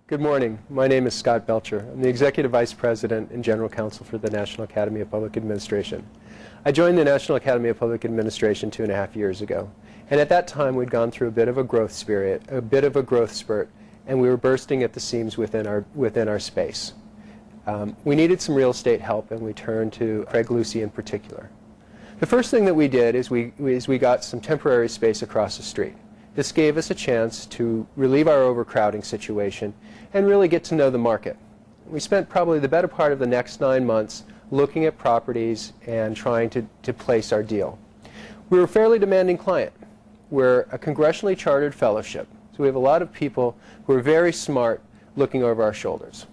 Good morning. My name is Scott Belcher. I'm the Executive Vice President and General Counsel for the National Academy of Public Administration. I joined the National Academy of Public Administration 2.5 years ago. And at that time, we'd gone through a bit of a growth spurt, and we were bursting at the seams within our space. We needed some real estate help, and we turned to Craig Lucy in particular. The first thing that we did is we got some temporary space across the street. This gave us a chance to relieve our overcrowding situation and really get to know the market. We spent probably the better part of the next 9 months looking at properties and trying to place our deal. We were a fairly demanding client. We're a congressionally chartered fellowship, so we have a lot of people who are very smart looking over our shoulders.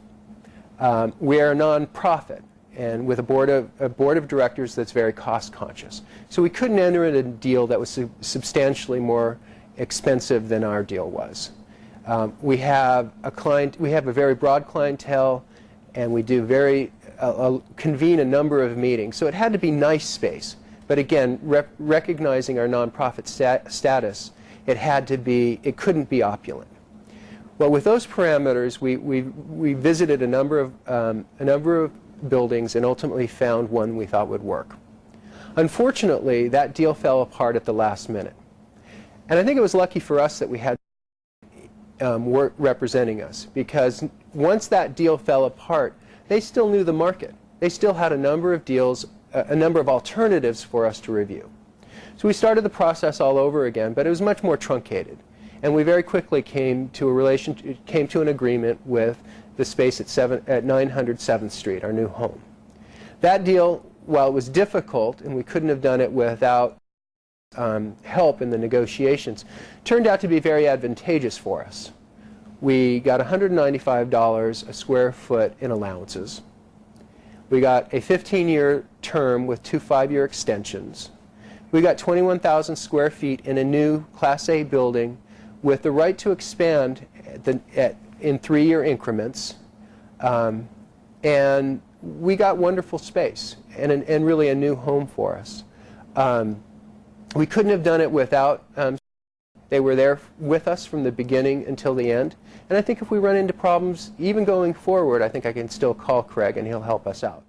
We are a nonprofit, and with a board of directors that's very cost conscious. So we couldn't enter in a deal that was substantially more expensive than our deal was. We have a very broad clientele, and we do convene a number of meetings. So it had to be nice space. But again, recognizing our nonprofit status, it couldn't be opulent. Well, with those parameters, we visited a number of buildings and ultimately found one we thought would work. Unfortunately, that deal fell apart at the last minute. And I think it was lucky for us that we had work representing us, because once that deal fell apart, they still knew the market. They still had a number of deals, a number of alternatives for us to review. So we started the process all over again, but it was much more truncated. And we very quickly came to an agreement with the space at 900 7th Street, our new home. That deal, while it was difficult, and we couldn't have done it without help in the negotiations, turned out to be very advantageous for us. We got $195 a square foot in allowances. We got a 15-year term with 2 5-year extensions. We got 21,000 square feet in a new Class A building with the right to expand in 3-year increments. And we got wonderful space and really a new home for us. We couldn't have done it without. They were there with us from the beginning until the end. And I think if we run into problems, even going forward, I think I can still call Craig and he'll help us out.